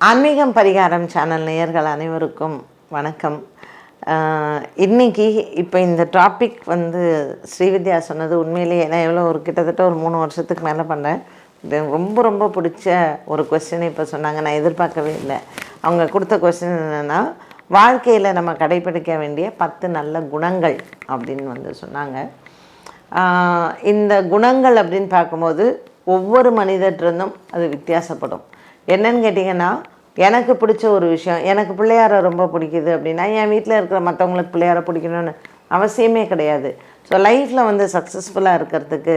ஆன்மீகம் பரிகாரம் சேனல் நேயர்கள் அனைவருக்கும் வணக்கம். இன்றைக்கி இப்போ இந்த டாபிக் ஸ்ரீவித்யா சொன்னது உண்மையிலேயே நான் எவ்வளோ கிட்டத்தட்ட ஒரு 3 வருஷத்துக்கு மேலே பண்ணேன். இது ரொம்ப ரொம்ப பிடிச்ச ஒரு கொஸ்டின் இப்போ சொன்னாங்க. நான் எதிர்பார்க்கவே இல்லை. அவங்க கொடுத்த கொஸ்டின் என்னென்னா, வாழ்க்கையில் நம்ம கடைப்பிடிக்க வேண்டிய 10 நல்ல குணங்கள் அப்படின்னு சொன்னாங்க. இந்த குணங்கள் அப்படின்னு பார்க்கும்போது ஒவ்வொரு மனிதர்கிட்டருந்தும் அது வித்தியாசப்படும். என்னன்னு கேட்டிங்கன்னா, எனக்கு பிடிச்ச ஒரு விஷயம், எனக்கு பிள்ளையாரை ரொம்ப பிடிக்குது அப்படின்னா என் வீட்டில் இருக்கிற மற்றவங்களுக்கு பிள்ளையாரை பிடிக்கணும்னு அவசியமே கிடையாது. ஸோ லைஃப்பில் சக்ஸஸ்ஃபுல்லாக இருக்கிறதுக்கு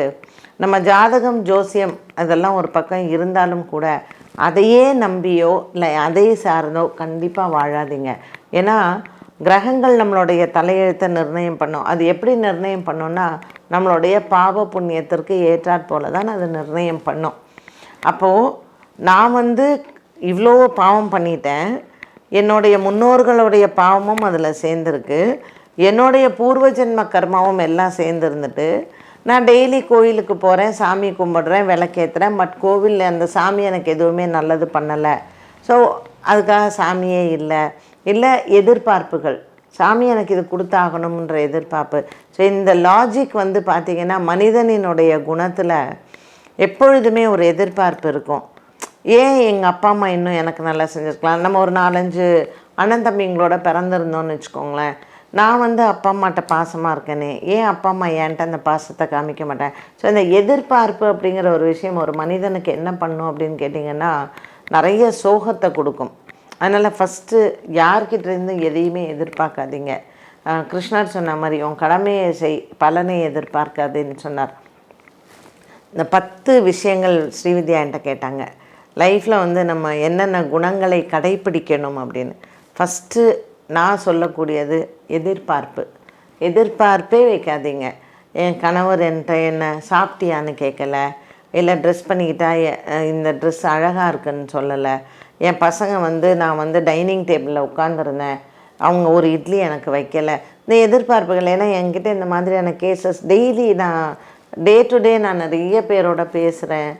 நம்ம ஜாதகம், ஜோசியம் அதெல்லாம் ஒரு பக்கம் இருந்தாலும் கூட அதையே நம்பியோ இல்லை அதையே சார்ந்தோ கண்டிப்பாக வாழாதீங்க. ஏன்னா கிரகங்கள் நம்மளுடைய தலையெழுத்தை நிர்ணயம் பண்ணும். அது எப்படி நிர்ணயம் பண்ணோன்னா, நம்மளுடைய பாவ புண்ணியத்திற்கு ஏற்றாற்போல தான் அது நிர்ணயம் பண்ணும். அப்போது நான் இவ்வளோ பாவம் பண்ணிட்டேன், என்னுடைய முன்னோர்களுடைய பாவமும் அதில் சேர்ந்துருக்கு, என்னுடைய பூர்வ ஜென்ம கர்மாவும் எல்லாம் சேர்ந்துருந்துட்டு நான் டெய்லி கோயிலுக்கு போகிறேன், சாமி கும்பிட்றேன், விளக்கேற்றுறேன். பட் கோவிலில் அந்த சாமி எனக்கு எதுவுமே நல்லது பண்ணலை. ஸோ அதுக்காக சாமியே இல்லை எதிர்பார்ப்புகள், சாமி எனக்கு இது கொடுத்தாகணுன்ற எதிர்பார்ப்பு. ஸோ இந்த லாஜிக் பார்த்திங்கன்னா மனிதனினுடைய குணத்தில் எப்பொழுதுமே ஒரு எதிர்பார்ப்பு இருக்கும். ஏன் எங்கள் அப்பா அம்மா இன்னும் எனக்கு நல்லா செஞ்சுருக்கலாம். நம்ம ஒரு 4-5 அண்ணன் தம்பிங்களோட பிறந்திருந்தோன்னு வச்சுக்கோங்களேன். நான் அப்பா அம்மாட்ட பாசமாக இருக்கேனே, ஏன் அப்பா அம்மா என்கிட்ட அந்த பாசத்தை காமிக்க மாட்டேன். ஸோ இந்த எதிர்பார்ப்பு அப்படிங்கிற ஒரு விஷயம் ஒரு மனிதனுக்கு என்ன பண்ணும் அப்படின்னு கேட்டிங்கன்னா, நிறைய சோகத்தை கொடுக்கும். அதனால் ஃபஸ்ட்டு யார்கிட்டேருந்து எதையுமே எதிர்பார்க்காதீங்க. கிருஷ்ணர் சொன்ன மாதிரி உன் கடமையை செய், பலனை எதிர்பார்க்காதுன்னு சொன்னார். இந்த 10 விஷயங்கள் ஸ்ரீவித்யா என்கிட்ட கேட்டாங்க. லைஃப்பில் நம்ம என்னென்ன குணங்களை கடைப்பிடிக்கணும் அப்படின்னு. ஃபஸ்ட்டு நான் சொல்லக்கூடியது எதிர்பார்ப்பே வைக்காதீங்க. என் கணவர் என்கிட்ட என்ன சாப்பிட்டியான்னு கேட்கலை, இல்லை ட்ரெஸ் பண்ணிக்கிட்டா இந்த ட்ரெஸ் அழகாக இருக்குன்னு சொல்லலை. என் பசங்க நான் டைனிங் டேபிளில் உட்காந்துருந்தேன், அவங்க ஒரு இட்லி எனக்கு வைக்கலை. இந்த எதிர்பார்ப்புகள், ஏன்னா என்கிட்ட இந்த மாதிரியான கேசஸ் டெய்லி நான் டே டு டே நான் நிறைய பேரோட பேசுகிறேன்.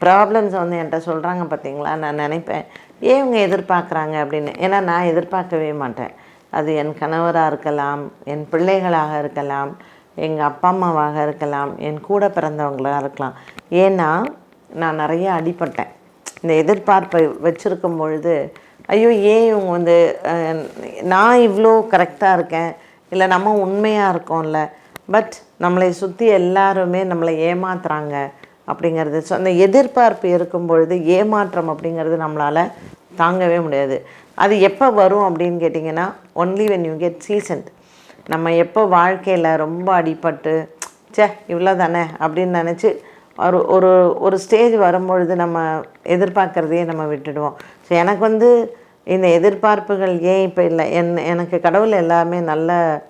ப்ராப்ளம்ஸ் என்கிட்ட சொல்கிறாங்க பார்த்தீங்களா. நான் நினைப்பேன் ஏன் இவங்க எதிர்பார்க்குறாங்க அப்படின்னு. ஏன்னா நான் எதிர்பார்க்கவே மாட்டேன். அது என் கணவராக இருக்கலாம், என் பிள்ளைகளாக இருக்கலாம், எங்கள் அப்பா அம்மாவாக இருக்கலாம், என் கூட பிறந்தவங்களாக இருக்கலாம். ஏன்னா நான் நிறைய அடிபட்டேன். இந்த எதிர்பார்ப்பை வச்சுருக்கும் பொழுது, ஐயோ ஏன் இவங்க நான் இவ்வளோ கரெக்டாக இருக்கேன், இல்லை நம்ம உண்மையாக இருக்கோம்ல, பட் நம்மளை சுற்றி எல்லாருமே நம்மளை ஏமாத்துறாங்க அப்படிங்கிறது. ஸோ அந்த எதிர்பார்ப்பு இருக்கும் பொழுது ஏமாற்றம் அப்படிங்கிறது நம்மளால் தாங்கவே முடியாது. அது எப்போ வரும் அப்படின்னு கேட்டிங்கன்னா, only when you get seasoned. நம்ம எப்போ வாழ்க்கையில் ரொம்ப அடிபட்டு இவ்வளோ தானே அப்படின்னு நினச்சி ஒரு ஒரு ஸ்டேஜ் வரும்பொழுது நம்ம எதிர்பார்க்குறதையே நம்ம விட்டுடுவோம். ஸோ எனக்கு இந்த எதிர்பார்ப்புகள் ஏன் இப்போ இல்லை. எனக்கு கடவுள் எல்லாமே நல்ல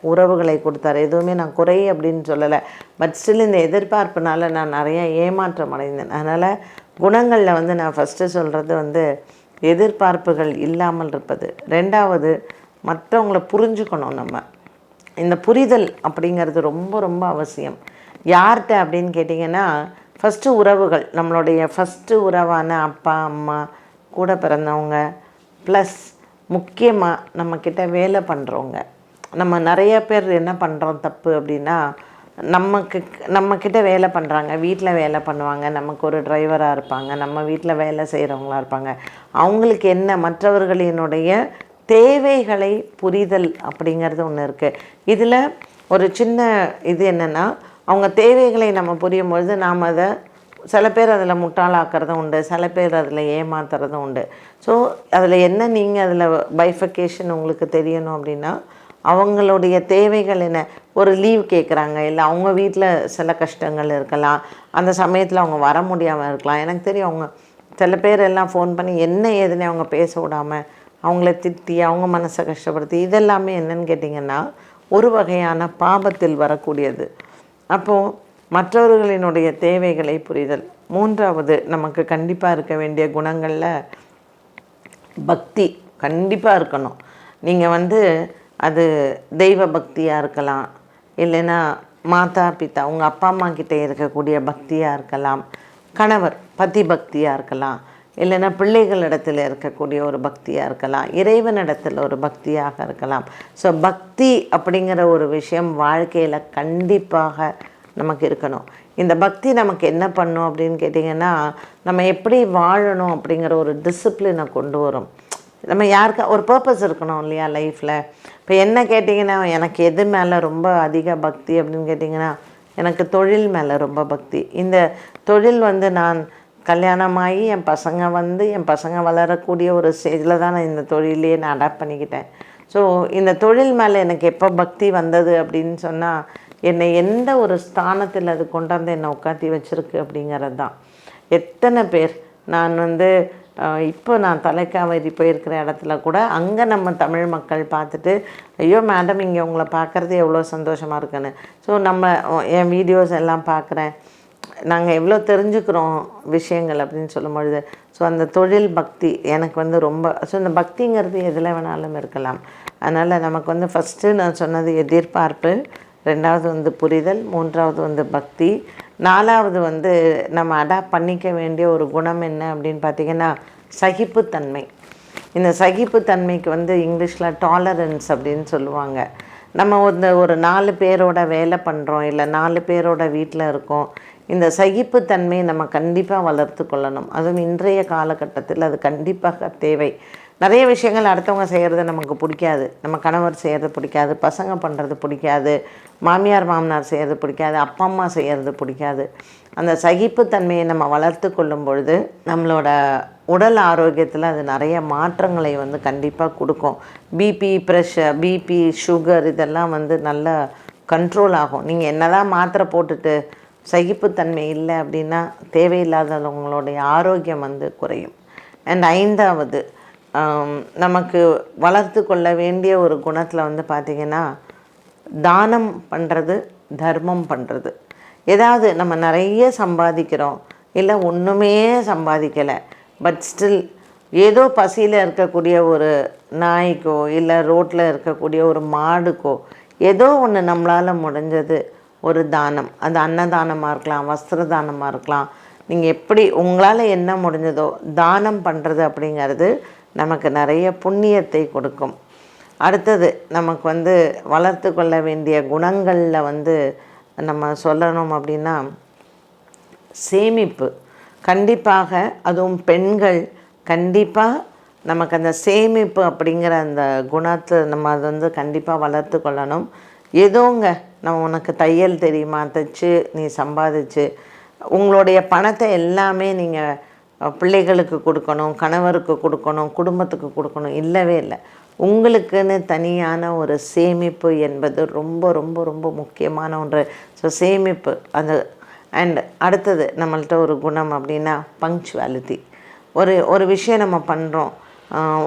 உறவுகளை கொடுத்தாரு, எதுவுமே நான் குறை அப்படின்னு சொல்லலை. பட் ஸ்டில் இந்த எதிர்பார்ப்புனால நான் நிறைய ஏமாற்றம் அடைந்தேன். அதனால் குணங்களில் நான் ஃபஸ்ட்டு சொல்கிறது எதிர்பார்ப்புகள் இல்லாமல் இருப்பது. 2வது, மற்றவங்கள புரிஞ்சுக்கணும். நம்ம இந்த புரிதல் அப்படிங்கிறது ரொம்ப ரொம்ப அவசியம். யார்கிட்ட அப்படின்னு கேட்டிங்கன்னா, ஃபஸ்ட்டு உறவுகள், நம்மளுடைய ஃபஸ்ட்டு உறவான அப்பா அம்மா, கூட பிறந்தவங்க, ப்ளஸ் முக்கியமாக நம்மக்கிட்ட வேலை பண்ணுறவங்க. நம்ம நிறைய பேர் என்ன பண்ணுறோம் தப்பு அப்படின்னா, நம்மக்கிட்ட வேலை பண்ணுறாங்க, வீட்டில் வேலை பண்ணுவாங்க, நமக்கு ஒரு டிரைவராக இருப்பாங்க, நம்ம வீட்டில் வேலை செய்கிறவங்களாக இருப்பாங்க. அவங்களுக்கு என்ன மற்றவர்களினுடைய தேவைகளை புரிதல் அப்படிங்கிறது ஒன்று இருக்குது. இதில் ஒரு சின்ன இது என்னென்னா, அவங்க தேவைகளை நம்ம புரியும் பொழுது நாம் அதை சில பேர் அதில் முட்டாளாக்கிறதும் உண்டு, சில பேர் அதில் ஏமாத்துறதும் உண்டு. ஸோ அதில் என்ன நீங்கள் அதில் பைஃபகேஷன் உங்களுக்கு தெரியணும் அப்படின்னா, அவங்களுடைய தேவைகள் என்ன. ஒரு லீவ் கேட்குறாங்க, இல்லை அவங்க வீட்டில் சில கஷ்டங்கள் இருக்கலாம், அந்த சமயத்தில் அவங்க வர முடியாமல் இருக்கலாம். எனக்கு தெரியும், அவங்க சில பேர் எல்லாம் ஃபோன் பண்ணி என்ன ஏதுன்னு அவங்க பேச விடாமல் அவங்கள திட்டி அவங்க மனசை கஷ்டப்படுத்தி, இதெல்லாமே என்னன்னு கேட்டிங்கன்னா ஒரு வகையான பாபத்தில் வரக்கூடியது. அப்போது மற்றவர்களினுடைய தேவைகளை புரிதல். 3வது நமக்கு கண்டிப்பாக இருக்க வேண்டிய குணங்களில் பக்தி கண்டிப்பாக இருக்கணும். நீங்கள் அது தெய்வ பக்தியாக இருக்கலாம், இல்லைன்னா மாதா பிதா உங்கள் அப்பா அம்மா கிட்டே இருக்கக்கூடிய பக்தியாக இருக்கலாம், கணவர் பதி பக்தியாக இருக்கலாம், இல்லைன்னா பிள்ளைகளிடத்தில் இருக்கக்கூடிய ஒரு பக்தியாக இருக்கலாம், இறைவனிடத்தில் ஒரு பக்தியாக இருக்கலாம். ஸோ பக்தி அப்படிங்கிற ஒரு விஷயம் வாழ்க்கையில் கண்டிப்பாக நமக்கு இருக்கணும். இந்த பக்தி நமக்கு என்ன பண்ணும் அப்படின்னு கேட்டிங்கன்னா, நம்ம எப்படி வாழணும் அப்படிங்கிற ஒரு டிசிப்ளினை கொண்டு வரும். நம்ம யாருக்கா ஒரு பர்பஸ் இருக்கணும் இல்லையா லைஃப்பில். இப்போ என்ன கேட்டிங்கன்னா, எனக்கு எது மேலே ரொம்ப அதிக பக்தி அப்படின்னு கேட்டிங்கன்னா, எனக்கு தொழில் மேலே ரொம்ப பக்தி. இந்த தொழில் வந்து நான் கல்யாணமாகி என் பசங்க வளரக்கூடிய ஒரு ஸ்டேஜில் தான் நான் இந்த தொழிலையே நான் அடாப்ட் பண்ணிக்கிட்டேன். ஸோ இந்த தொழில் மேலே எனக்கு எப்போ பக்தி வந்தது அப்படின்னு சொன்னால், என்னை எந்த ஒரு ஸ்தானத்தில் அது கொண்டாந்து என்னை உட்காத்தி வச்சுருக்கு அப்படிங்கிறது தான். எத்தனை பேர் நான் வந்து இப்போ நான் தலைக்காவேரி போயிருக்கிற இடத்துல கூட அங்கே நம்ம தமிழ் மக்கள் பார்த்துட்டு, ஐயோ மேடம் இங்கே உங்களை பார்க்குறது எவ்வளோ சந்தோஷமாக இருக்குன்னு. ஸோ என் வீடியோஸ் எல்லாம் பார்க்குறேன், நாங்கள் எவ்வளோ தெரிஞ்சுக்கிறோம் விஷயங்கள் அப்படின்னு சொல்லும்பொழுது, ஸோ அந்த தொழில் பக்தி எனக்கு வந்து ரொம்ப. ஸோ இந்த பக்திங்கிறது எதில் வேணாலும் இருக்கலாம். அதனால் நமக்கு வந்து ஃபஸ்ட்டு நான் சொன்னது எதிர்பார்ப்பு, 2வது வந்து புரிதல், 3வது வந்து பக்தி, 4வது வந்து நம்ம அடாப்ட் பண்ணிக்க வேண்டிய ஒரு குணம் என்ன அப்படின்னு பார்த்திங்கன்னா சகிப்புத்தன்மை. இந்த சகிப்புத்தன்மைக்கு வந்து இங்கிலீஷில் டாலரன்ஸ் அப்படின்னு சொல்லுவாங்க. நம்ம ஒரு 4 பேரோட வேலை பண்ணுறோம், இல்லை 4 பேரோட வீட்டில் இருக்கோம். இந்த சகிப்புத்தன்மையை நம்ம கண்டிப்பாக வளர்த்து கொள்ளணும். அதுவும் இன்றைய காலகட்டத்தில் அது கண்டிப்பாக தேவை. நிறைய விஷயங்கள் அடுத்தவங்க செய்கிறது நமக்கு பிடிக்காது. நம்ம கணவர் செய்கிறது பிடிக்காது, பசங்க பண்ணுறது பிடிக்காது, மாமியார் மாமனார் செய்கிறது பிடிக்காது, அப்பா அம்மா செய்கிறது பிடிக்காது. அந்த சகிப்புத்தன்மையை நம்ம வளர்த்து கொள்ளும் பொழுது நம்மளோட உடல் ஆரோக்கியத்தில் அது நிறைய மாற்றங்களை வந்து கண்டிப்பாக கொடுக்கும். பிபி, சுகர் இதெல்லாம் வந்து நல்லா கண்ட்ரோல் ஆகும். நீங்கள் என்ன தான் மாத்திரை போட்டுட்டு சகிப்புத்தன்மை இல்லை அப்படின்னா தேவையில்லாதவங்களுடைய ஆரோக்கியம் வந்து குறையும். அண்ட் 5வது நமக்கு வளர்த்து கொள்ள வேண்டிய ஒரு குணத்தில் வந்து பார்த்திங்கன்னா தானம் பண்ணுறது, தர்மம் பண்ணுறது. ஏதாவது நம்ம நிறைய சம்பாதிக்கிறோம், இல்லை ஒன்றுமே சம்பாதிக்கலை, பட் ஸ்டில் ஏதோ பசியில் இருக்கக்கூடிய ஒரு நாய்க்கோ இல்லை ரோட்டில் இருக்கக்கூடிய ஒரு மாடுக்கோ ஏதோ ஒன்று நம்மளால் முடிஞ்சது ஒரு தானம். அது அன்னதானமாக இருக்கலாம், வஸ்திர தானமாக இருக்கலாம். நீங்கள் எப்படி உங்களால் என்ன முடிஞ்சதோ தானம் பண்ணுறது அப்படிங்கிறது நமக்கு நிறைய புண்ணியத்தை கொடுக்கும். அடுத்தது நமக்கு வந்து வளர்த்து கொள்ள வேண்டிய குணங்களில் வந்து நம்ம சொல்லணும் அப்படின்னா சேமிப்பு. கண்டிப்பாக அதுவும் பெண்கள் கண்டிப்பாக நமக்கு அந்த சேமிப்பு அப்படிங்கிற அந்த குணத்தை நம்ம அது வந்து கண்டிப்பாக வளர்த்து கொள்ளணும். ஏதோங்க நம்ம உனக்கு தையல் தெரியுமா, தைச்சு நீ சம்பாதிச்சு உங்களுடைய பணத்தை எல்லாமே நீங்கள் பிள்ளைகளுக்கு கொடுக்கணும், கணவருக்கு கொடுக்கணும், குடும்பத்துக்கு கொடுக்கணும், இல்லவே இல்லை. உங்களுக்குன்னு தனியான ஒரு சேமிப்பு என்பது ரொம்ப ரொம்ப ரொம்ப முக்கியமான ஒன்று. ஸோ சேமிப்பு அது. அண்ட் அடுத்தது நம்மள்கிட்ட ஒரு குணம் அப்படின்னா பங்க்சுவாலிட்டி. ஒரு விஷயம் நம்ம பண்ணுறோம்,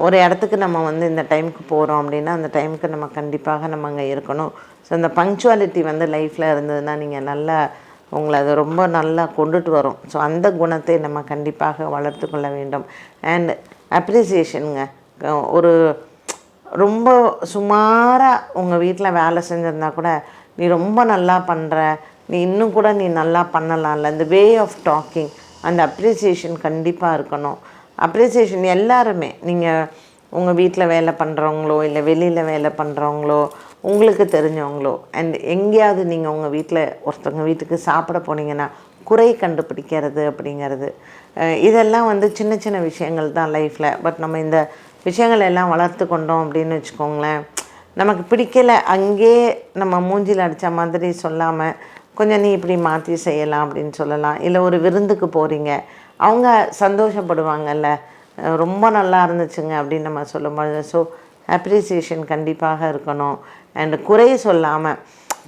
ஒரு இடத்துக்கு நம்ம வந்து இந்த டைமுக்கு போகிறோம் அப்படின்னா அந்த டைமுக்கு நம்ம கண்டிப்பாக நம்ம அங்கே இருக்கணும். ஸோ இந்த பங்க்சுவாலிட்டி வந்து லைஃப்பில் இருந்ததுன்னா நீங்கள் நல்லா உங்களை அது ரொம்ப நல்லா கொண்டுட்டு வரும். ஸோ அந்த குணத்தை நம்ம கண்டிப்பாக வளர்த்து கொள்ள வேண்டும். அண்ட் அப்ரிசியேஷனுங்க. ஒரு ரொம்ப சுமாராக உங்கள் வீட்டில் வேலை செஞ்சுருந்தா கூட நீ ரொம்ப நல்லா பண்ணுற, நீ இன்னும் கூட நீ நல்லா பண்ணலாம்ல, இந்த வே ஆஃப் டாக்கிங், அந்த அப்ரிசியேஷன் கண்டிப்பாக இருக்கணும். அப்ரிசியேஷன் எல்லாருமே, நீங்கள் உங்கள் வீட்டில் வேலை பண்ணுறவங்களோ இல்லை வெளியில் வேலை பண்ணுறவங்களோ உங்களுக்கு தெரிஞ்சவங்களோ அண்ட் எங்கேயாவது நீங்கள் உங்கள் வீட்டில் ஒருத்தவங்க வீட்டுக்கு சாப்பிட போனீங்கன்னா குறை கண்டுபிடிக்கிறது அப்படிங்கிறது, இதெல்லாம் வந்து சின்ன சின்ன விஷயங்கள் தான் லைஃப்பில். பட் நம்ம இந்த விஷயங்கள் எல்லாம் வளர்த்து கொண்டோம் அப்படின்னு வச்சுக்கோங்களேன், நமக்கு பிடிக்கலை அங்கேயே நம்ம மூஞ்சில் அடித்த மாதிரி சொல்லாமல் கொஞ்சம் நீ இப்படி மாற்றி செய்யலாம் அப்படின்னு சொல்லலாம். இல்லை ஒரு விருந்துக்கு போகிறீங்க, அவங்க சந்தோஷப்படுவாங்கல்ல, ரொம்ப நல்லா இருந்துச்சுங்க அப்படின்னு நம்ம சொல்லும்போது. ஸோ அப்ரிசியேஷன் கண்டிப்பாக இருக்கணும். அண்டு குறை சொல்லாமல்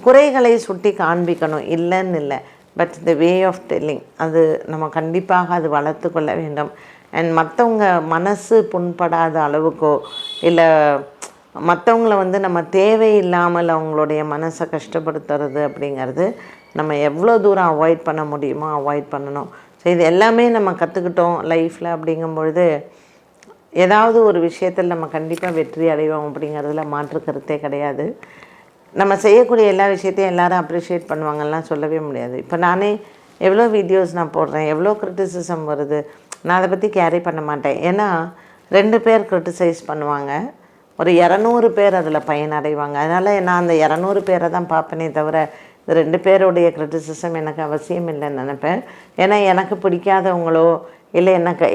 குறைகளை சுட்டி காண்பிக்கணும், இல்லைன்னு இல்லை, but the way of telling அது நம்ம கண்டிப்பாக அது வளர்த்து கொள்ள வேண்டும். அண்ட் மற்றவங்க மனசு புண்படாத அளவுக்கோ இல்லை மற்றவங்கள வந்து நம்ம தேவையில்லாமல் அவங்களுடைய மனசை கஷ்டப்படுத்துறது அப்படிங்கிறது நம்ம எவ்வளோ தூரம் அவாய்ட் பண்ண முடியுமோ அவாய்ட் பண்ணணும். ஸோ இது எல்லாமே நம்ம கற்றுக்கிட்டோம் லைஃப்பில் அப்படிங்கும்பொழுது ஏதாவது ஒரு விஷயத்தில் நம்ம கண்டிப்பாக வெற்றி அடைவோம் அப்படிங்கிறதுல மாற்று கருத்தே கிடையாது. நம்ம செய்யக்கூடிய எல்லா விஷயத்தையும் எல்லோரும் அப்ரிஷியேட் பண்ணுவாங்கலாம் சொல்லவே முடியாது. இப்போ நானே எவ்வளோ வீடியோஸ் நான் போடுறேன், எவ்வளோ கிரிட்டிசிசம் வருது, நான் அதை பற்றி கேரி பண்ண மாட்டேன். ஏன்னா 2 பேர் கிரிட்டிசைஸ் பண்ணுவாங்க, ஒரு 200 பேர் அதில் பயனடைவாங்க. அதனால் நான் அந்த 200 பேரை தான் பார்ப்பேனே தவிர இந்த 2 பேருடைய கிரிட்டிசிசம் எனக்கு அவசியம் இல்லைன்னு நினைப்பேன். ஏன்னா எனக்கு பிடிக்காதவங்களோ இல்லை எனக்கு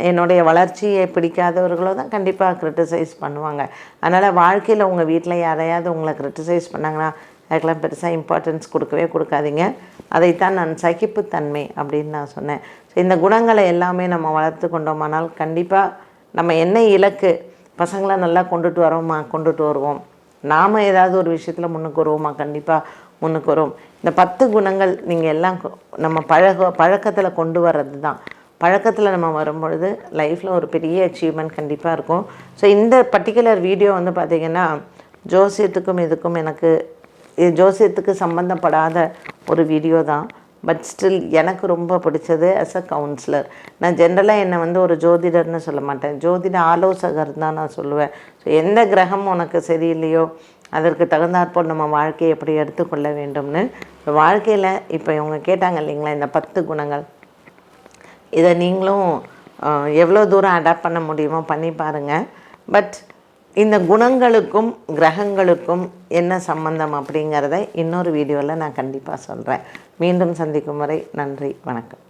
என்னுடைய வளர்ச்சியை பிடிக்காதவர்களோ தான் கண்டிப்பாக கிரிட்டிசைஸ் பண்ணுவாங்க. அதனால் வாழ்க்கையில் உங்கள் வீட்டில் யாரையாவது உங்களை கிரிட்டிசைஸ் பண்ணாங்கன்னா அதுக்கெல்லாம் பெருசாக இம்பார்ட்டன்ஸ் கொடுக்கவே கொடுக்காதீங்க. அதைத்தான் நான் சகிப்புத்தன்மை அப்படின்னு நான் சொன்னேன். ஸோ இந்த குணங்களை எல்லாமே நம்ம வளர்த்து கொண்டோமானால் கண்டிப்பாக நம்ம என்ன இலக்கு, பசங்களை நல்லா கொண்டுட்டு வருவோம். நாம் ஏதாவது ஒரு விஷயத்தில் முன்னுக்கு வருவோமா? கண்டிப்பாக முன்னுக்கு வரும். இந்த 10 குணங்கள் நீங்கள் எல்லாம் நம்ம பழக்கத்தில் கொண்டு வர்றது தான். பழக்கத்தில் நம்ம வரும்பொழுது லைஃப்பில் ஒரு பெரிய அச்சீவ்மெண்ட் கண்டிப்பாக இருக்கும். ஸோ இந்த பர்டிகுலர் வீடியோ வந்து பார்த்திங்கன்னா ஜோசியத்துக்கும் இதுக்கும் எனக்கு ஜோசியத்துக்கு சம்மந்தப்படாத ஒரு வீடியோ தான். பட் ஸ்டில் எனக்கு ரொம்ப பிடிச்சது அஸ் அ கவுன்சிலர். நான் ஜென்ரலாக என்னை வந்து ஒரு ஜோதிடர்னு சொல்ல மாட்டேன், ஜோதிட ஆலோசகர் தான் நான் சொல்லுவேன். ஸோ எந்த கிரகம் உனக்கு சரியில்லையோ அதற்கு தகுந்தாற்போல் நம்ம வாழ்க்கையை எப்படி எடுத்துக்கொள்ள வேண்டும்னு வாழ்க்கையில் இப்போ இவங்க கேட்டாங்க இல்லைங்களா, இந்த 10 குணங்கள், இதை நீங்களும் எவ்வளோ தூரம் அடாப்ட் பண்ண முடியுமோ பண்ணி பாருங்கள். பட் இந்த குணங்களுக்கும் கிரகங்களுக்கும் என்ன சம்பந்தம் அப்படிங்கிறத இன்னொரு வீடியோவில் நான் கண்டிப்பாக சொல்கிறேன். மீண்டும் சந்திக்கும் வரை நன்றி, வணக்கம்.